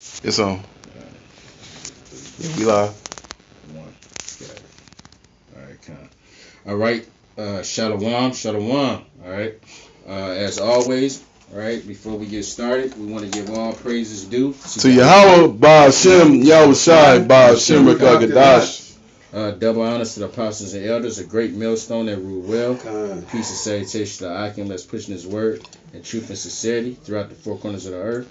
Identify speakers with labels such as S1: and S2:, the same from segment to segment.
S1: It's on. Yeah, we live.
S2: One. Okay. All right, kind. All right. Shalom, shalom. All right. As always, all right. Before we get started, we want to give all praises due
S1: To Yahweh, Ba'ashem, Yahushai, Ba'ashem, Rakagadash.
S2: Double honors to the apostles and elders, a great millstone that rule well. Peace and salutation to Akim that's pushing his word and truth and sincerity throughout the four corners of the earth.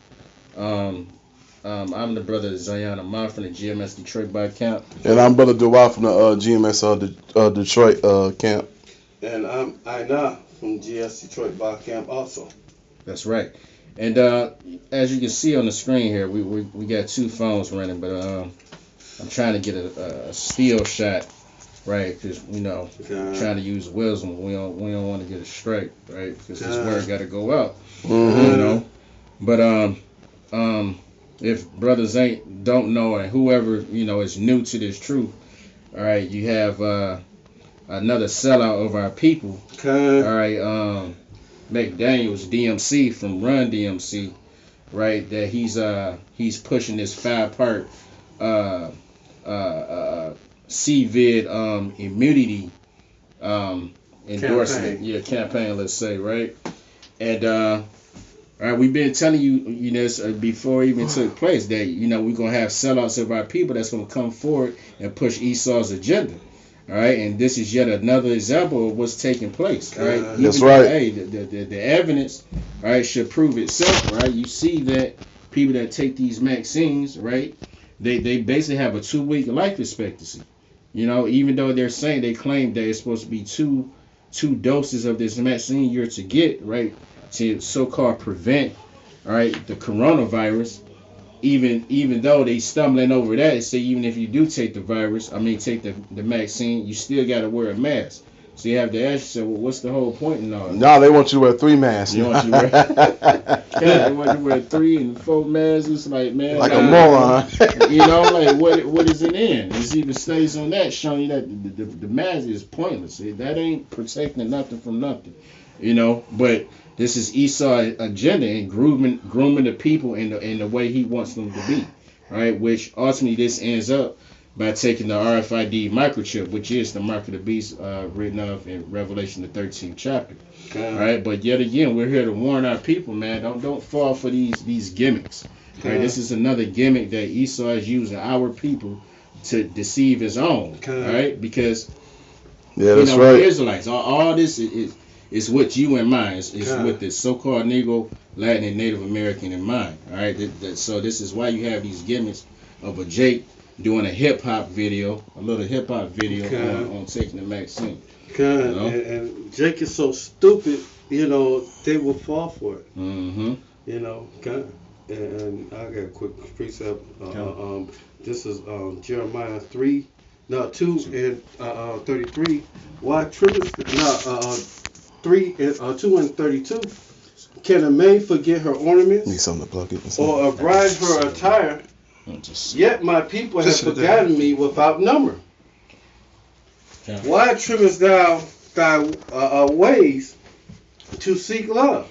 S2: I'm the brother Zion Amar from the GMS Detroit by camp.
S1: And I'm Brother Dewey from the GMS Detroit camp.
S3: And I'm Aina from GS Detroit by camp also.
S2: That's right. And as you can see on the screen here, we got two phones running, but I'm trying to get a steal shot, right? Because trying to use wisdom. We don't want to get it straight, right? Because this word got to go out, But if brothers don't know, and whoever is new to this truth, all right, you have another sellout of our people, all right. McDaniel's DMC from Run DMC, right? That he's pushing this 5-part CVID immunity endorsement campaign, let's say, right? And all right, we've been telling you this before it even took place that we're gonna have sellouts of our people that's gonna come forward and push Esau's agenda. All right, and this is yet another example of what's taking place. All right,
S1: that's right.
S2: Hey, the evidence, all right, should prove itself. Right, you see that people that take these vaccines, right, they basically have a 2-week life expectancy. Even though they claim that it's supposed to be two doses of this vaccine you're to get, right, to so-called prevent, all right, the coronavirus. Even though they stumbling over that, they say even if you do take the vaccine, you still got to wear a mask. So you have to ask yourself, well, what's the whole point in all that?
S1: No, they want you to wear 3 masks.
S2: They want you to wear 3 and 4 masks. It's like, man,
S1: like a moron.
S2: Like what is it in? There's even studies on that showing you that the mask is pointless. That ain't protecting nothing from nothing. But this is Esau's agenda and grooming the people in the way he wants them to be, right? Which ultimately this ends up by taking the RFID microchip, which is the mark of the beast written of in Revelation the 13th chapter, right? But yet again, we're here to warn our people, man. Don't fall for these gimmicks, right? This is another gimmick that Esau is using our people to deceive his own, right? Because
S1: that's right.
S2: The Israelites, all this is what you in mind. It's with the so-called Negro, Latin, and Native American in mind. All right. So this is why you have these gimmicks of a Jake doing a little hip hop video on taking the vaccine.
S3: And Jake is so stupid, they will fall for it.
S2: Mm-hmm.
S3: And I got a quick precept. This is Jeremiah 2 and 33. Why Trimmest 2 and 32. Can a maid forget her ornaments?
S1: Need something to plug it.
S3: Or a bride her attire? Yet my people have forgotten me without number. Why trimmest thou thy ways to seek love?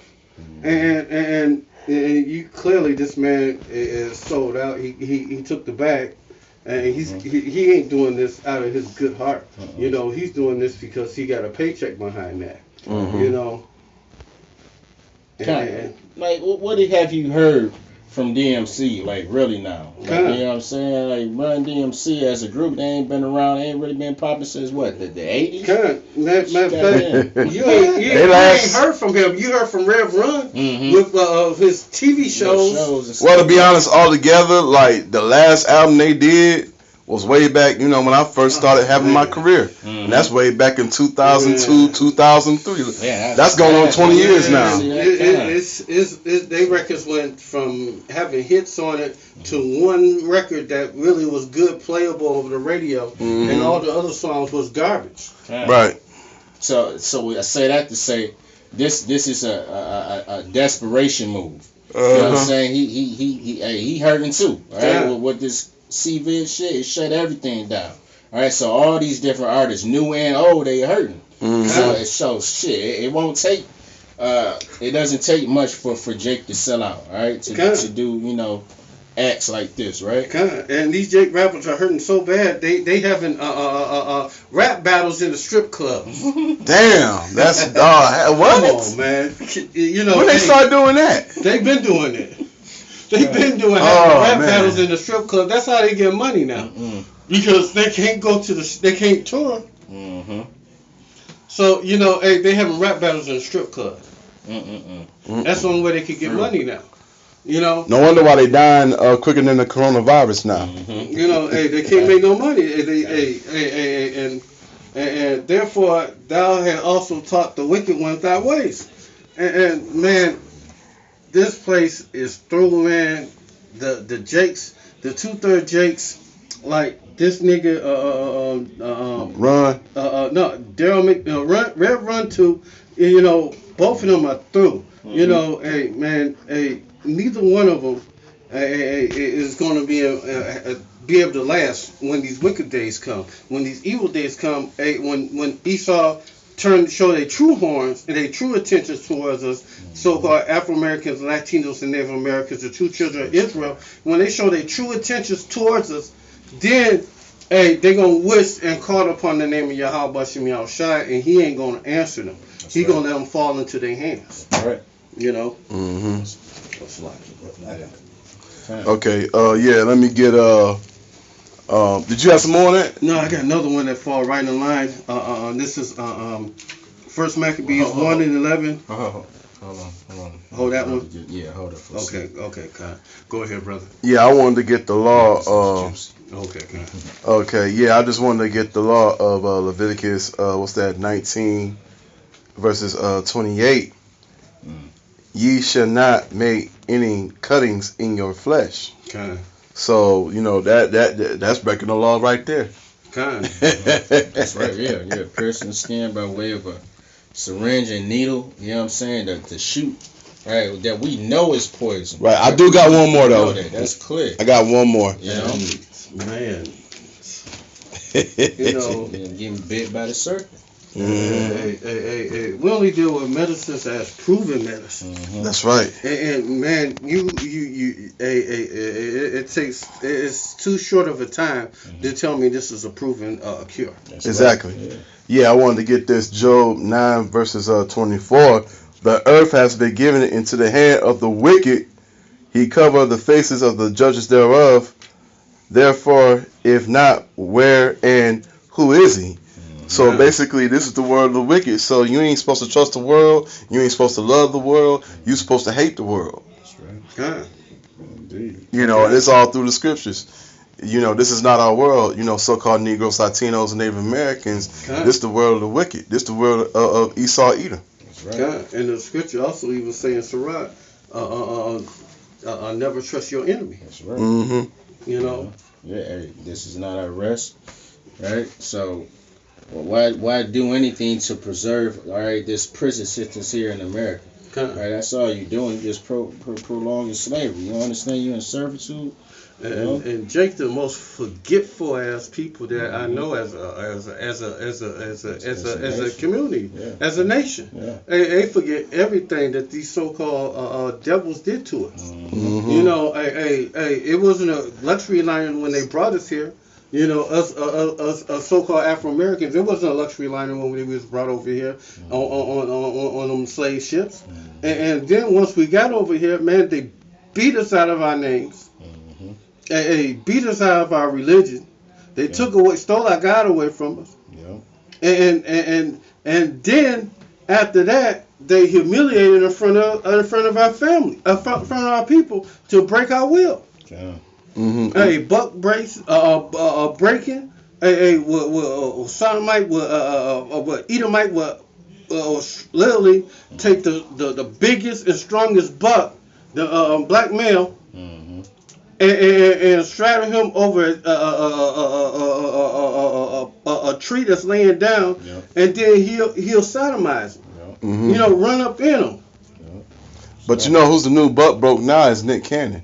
S3: And you clearly, this man is sold out. He took the bag. And he ain't doing this out of his good heart. He's doing this because he got a paycheck behind that.
S2: Like, what have you heard from DMC, like, really now? Like, you know what I'm saying? Like, Run DMC as a group, they ain't been around, they ain't really been popping since, what, the 80s?
S3: Matter of fact, you ain't heard from him. You heard from Rev Run with his TV shows.
S1: Well, to be honest, altogether, like, the last album they did was way back, when I first started having my career. And that's way back in 2002, 2003.
S2: Yeah,
S1: that's going on 20 years now.
S3: They records went from having hits on it to one record that really was good, playable over the radio, and all the other songs was garbage.
S1: Right.
S2: So I say that to say this is a desperation move. You know what I'm saying? He hurting too. All right, with this CVID shit, it shut everything down. All right, so all these different artists, new and old, they hurting. So shit, it won't take. It doesn't take much for Jake to sell out. All right, to do acts like this, right?
S3: And these Jake rappers are hurting so bad. They having rap battles in the strip clubs.
S1: Damn, that's what?
S3: Come on, man. You know
S1: When they start doing that?
S3: They've been doing it. They've been doing rap battles in the strip club. That's how they get money now. Because they can't go to they can't tour. So you know, hey, they having rap battles in the strip club. That's the only way they could get money now. You know.
S1: No wonder why they dying quicker than the coronavirus now.
S3: You know, hey, they can't make no money. And therefore thou had also taught the wicked ones thy ways. And man, this place is through, man. The Jakes, the 2/3 Jakes, like this nigga
S1: Run.
S3: Daryl Red Run 2, you know, both of them are through. You know, hey man, hey, neither one of them is going to be able to last when these wicked days come. When these evil days come, when Esau show their true horns and their true intentions towards us, so-called Afro-Americans, Latinos, and Native Americans, the true children of Israel, when they show their true intentions towards us, then they're going to wish and call upon the name of Yahweh Bashem Yahushai, and he ain't going to answer them. He's going to let them fall into their hands.
S2: Right.
S3: You know?
S2: That's life.
S1: Okay, let me get did you have some more on that?
S3: No, I got another one that fall right in line. This is First Maccabees 1 and 11.
S2: Hold on.
S3: Hold that one?
S2: Yeah, hold it for a second.
S3: Okay, Con. Go ahead, brother.
S1: Yeah, I wanted to get the law.
S3: Okay, Con.
S1: Okay, yeah, I just wanted to get the law of Leviticus. What's that? 19 verses 28. Ye shall not make any cuttings in your flesh.
S3: Con.
S1: So you know that's breaking the law right there.
S3: Con.
S2: That's right. Yeah. Piercing the skin by way of a syringe and needle. You know what I'm saying? The shoot. Right. That we know is poison.
S1: Right. I do got one more though.
S2: That's clear.
S1: I got one more.
S2: You know.
S3: Man. You know.
S2: Getting bit by the serpent.
S3: Hey, we only deal with medicines as proven medicine.
S1: That's right.
S3: And man, it's too short of a time to tell me this is a proven cure.
S1: That's exactly. Right. Yeah, I wanted to get this. Job 9 verses 24. The earth has been given into the hand of the wicked. He covered the faces of the judges thereof. Therefore, if not, where and who is he? So basically, this is the world of the wicked. So you ain't supposed to trust the world. You ain't supposed to love the world. You're supposed to hate the world.
S2: That's right.
S3: Indeed.
S1: You know, and it's all through the scriptures. You know, this is not our world. You know, so-called Negroes, Latinos, and Native Americans. This is the world of the wicked. This is the world of Esau, Edom.
S2: That's right.
S3: And the scripture also even say in Sirach, never trust your enemy.
S2: That's right.
S3: You know.
S2: Yeah. Hey, this is not our rest. Right. So. Well, why do anything to preserve, all right, this prison sentence here in America? All right, that's all you're doing. You just prolong your slavery. You understand? You're in servitude.
S3: And Jake, the most forgetful ass people that I know as a community, as a nation. They forget everything that these so-called devils did to us. You know, it wasn't a luxury liner when they brought us here. You know, us so-called Afro-Americans, it wasn't a luxury liner when we was brought over here on them slave ships. And then once we got over here, man, they beat us out of our names. They beat us out of our religion. They stole our God away from us. And then after that, they humiliated in front of our family, in front of our people to break our will. Hey, buck brace, breaking. Hey, sodomite, Edomite will literally take the biggest and strongest buck, the black male, and straddle him over a tree that's laying down, and then he'll sodomize him. You know, run up in him.
S1: But you know who's the new buck broke now is Nick Cannon.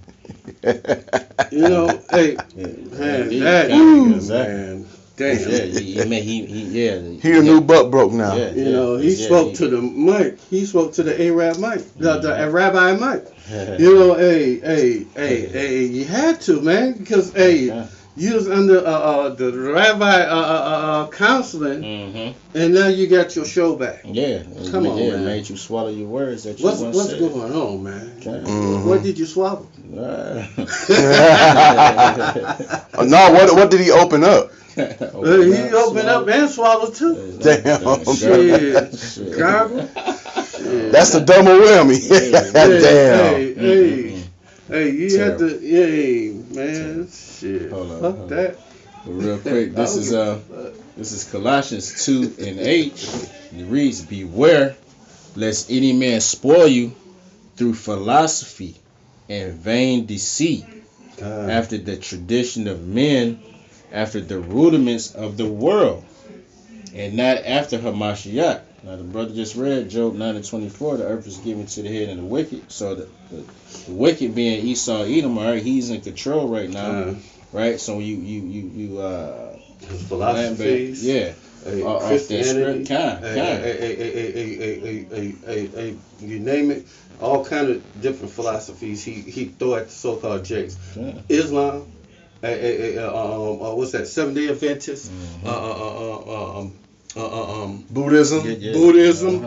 S3: You know, hey, man, that Damn.
S2: Yeah,
S1: He a new butt broke now.
S2: Yeah,
S3: You know, he spoke to the mic. He spoke to the Arab mic, the Rabbi mic. You know, hey, you had to, man, because you was under the Rabbi counseling, and now you got your show back.
S2: Yeah,
S3: Come on, man.
S2: Made you swallow your words that you
S3: What's
S2: once said.
S3: going on, man?
S1: Mhm.
S3: What did you swallow?
S1: No, what did he open up?
S3: He opened up and swallowed too.
S1: Damn.
S3: Shit. Gargle.
S1: That's the double whammy. Damn.
S3: Hey, you had to, man, shit. Fuck that.
S2: But real quick, this is Colossians 2:8. It reads, "Beware, lest any man spoil you through philosophy and vain deceit, after the tradition of men, after the rudiments of the world, and not after Hamashiach." Now the brother just read Job 9:24. The earth is given to the head and the wicked. So the wicked being Esau, Edom, all right, he's in control right now, right? So you
S3: his philosophies,
S2: off that script,
S3: you name it, all kind of different philosophies. He throw at the so-called Jakes. Islam, what's that? 7-Day Adventist,
S1: Buddhism.
S3: Buddhism.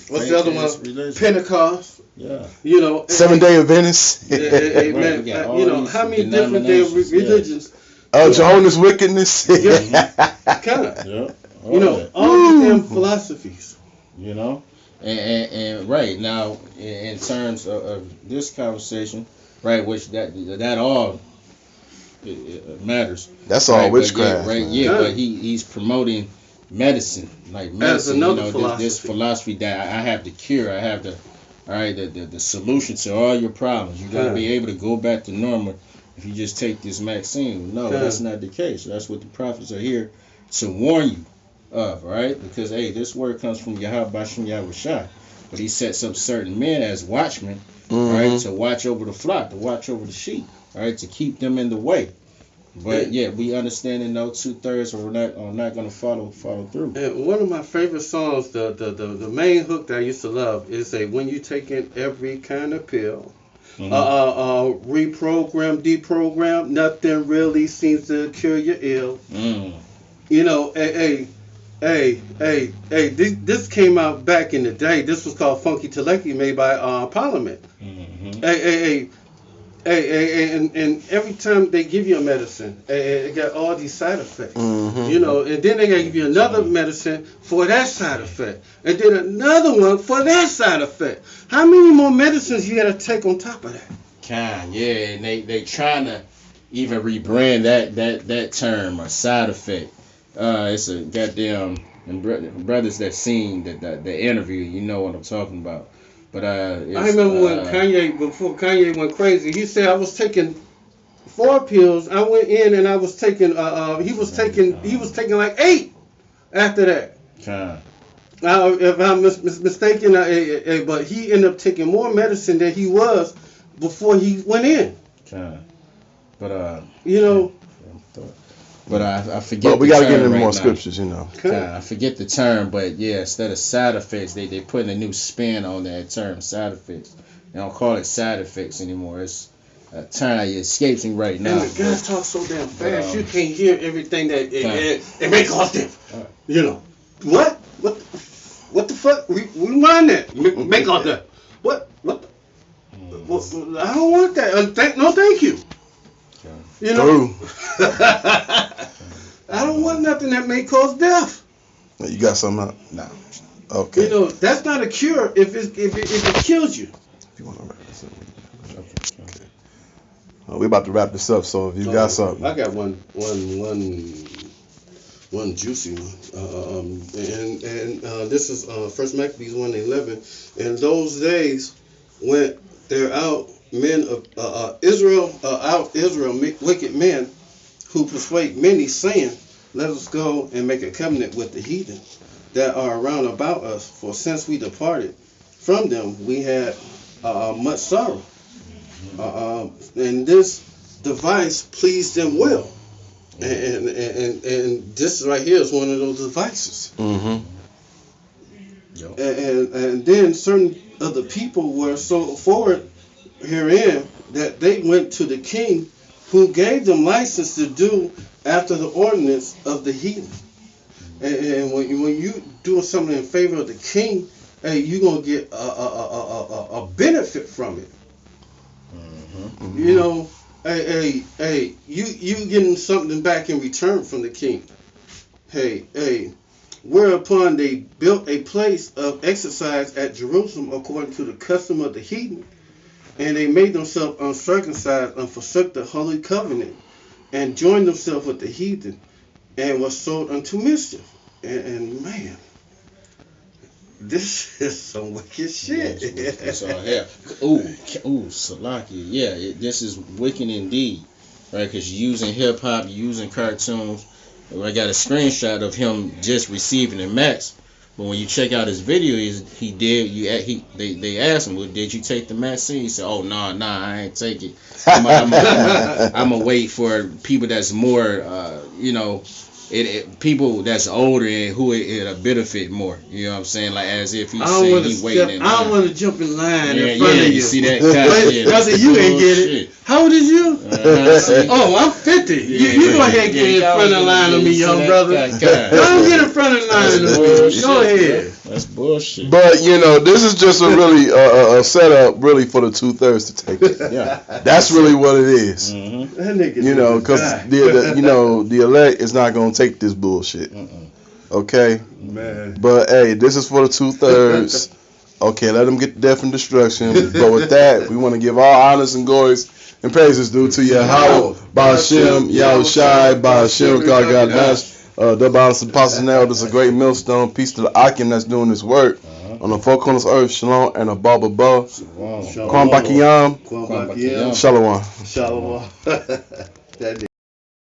S3: What's the other one? Pentecost.
S2: Yeah.
S3: You know,
S1: 7-Day Adventist.
S3: Man, you know, how many different religions?
S1: Jehovah's Wickedness.
S3: Kind of.
S2: Yeah.
S3: You know, all these damn philosophies.
S2: You know, and right now, in terms of this conversation, right, which that all it matters.
S1: That's all witchcraft.
S2: But he's promoting medicine, like medicine.
S3: Philosophy.
S2: This philosophy that I have the cure. I have the solution to all your problems. You're gonna be able to go back to normal if you just take this vaccine. No, that's not the case. That's what the prophets are here to warn you of, right? Because this word comes from Yahweh Bashem Yahushua, but he sets up certain men as watchmen, right, to watch over the flock, to watch over the sheep, right, to keep them in the way. But we understand and know 2/3 are not going to follow through.
S3: And one of my favorite songs, the main hook that I used to love is when you taking every kind of pill, reprogram, deprogram, nothing really seems to cure your ill. You know, this came out back in the day. This was called Funky Teleki, made by Parliament. And every time they give you a medicine, it got all these side effects. You know, and then they gotta give you another medicine for that side effect, and then another one for that side effect. How many more medicines you gotta take on top of that?
S2: And they trying to even rebrand that term, a side effect. It's a goddamn, and brothers that seen the interview, you know what I'm talking about. But
S3: I remember when before Kanye went crazy, he said I was taking 4 pills. I went in and I was taking he was taking like 8 after that. If I'm mistaken, but he ended up taking more medicine than he was before he went in.
S2: But
S3: you know.
S2: But I forget.
S1: But we got to get into more
S2: now.
S1: Scriptures, you know.
S2: I forget the term, but instead of side effects, they putting a new spin on that term, side effects. They don't call it side effects anymore. It's a term that escapes me right now.
S3: And the guys talk so damn fast, you can't hear everything that it makes all different. You know what the fuck? Rewind that. Make all that. What? I don't want that. Thank you. You know, I don't want nothing that may cause death.
S1: You got something up?
S2: No.
S1: Okay.
S3: You know, that's not a cure if it kills you.
S1: If you want to wrap this up. Okay. We're about to wrap this up, so if you got something.
S3: I got one juicy one. And this is First Maccabees 1:11. In those days went there out men of Israel, wicked men, who persuade many, saying, "Let us go and make a covenant with the heathen that are round about us. For since we departed from them, we had much sorrow." And this device pleased them well. And this right here is one of those devices.
S1: Mm-hmm.
S3: And then certain other people were so forward herein that they went to the king, who gave them license to do after the ordinance of the heathen. And when you doing something in favor of the king, hey, you gonna get a benefit from it.
S2: Mm-hmm.
S3: You know, hey, you getting something back in return from the king. Hey, whereupon they built a place of exercise at Jerusalem according to the custom of the heathen, and they made themselves uncircumcised and forsook the holy covenant, and joined themselves with the heathen, and was sold unto mischief. And man, this is some wicked shit.
S2: It's all hell. Ooh, Salakia. Yeah, this is wicked indeed, right? Because you're using hip hop, you're using cartoons. I got a screenshot of him just receiving the max. But when you check out his video, they asked him, well, did you take the max? He said, oh, nah, I ain't take it. I'm gonna wait for people that's more, people that's older and who it'll benefit more. You know what I'm saying? Like as if he's saying he waiting in line.
S3: I don't want to jump in line in front of you.
S2: You see that?
S3: Brother, you ain't get it. How old is you? Oh, I'm 50. You go ahead and get in front of the line of me, young brother. Don't get in front of the line of me. Go ahead.
S2: That's bullshit.
S1: But this is just a really a setup, really for the 2/3 to take it.
S2: Yeah,
S1: that's really what it is.
S2: Mm-hmm.
S3: That nigga,
S1: because the elect is not gonna take this bullshit. Okay,
S3: man.
S1: But hey, this is for the 2/3. Okay, let them get to death and destruction. But with that, we want to give all honors and glories and praises due to Yahweh, Ba'Shem, Yahushai, Ba'Shem, God Nash. The balance of apostles and elders, a great millstone. Peace to the Akim that's doing this work on the four corners of earth. Shalom and above. Kwam Bakiyam.
S3: Kwam Bakiyam.
S1: Shalom.
S3: Shalom. That nigga.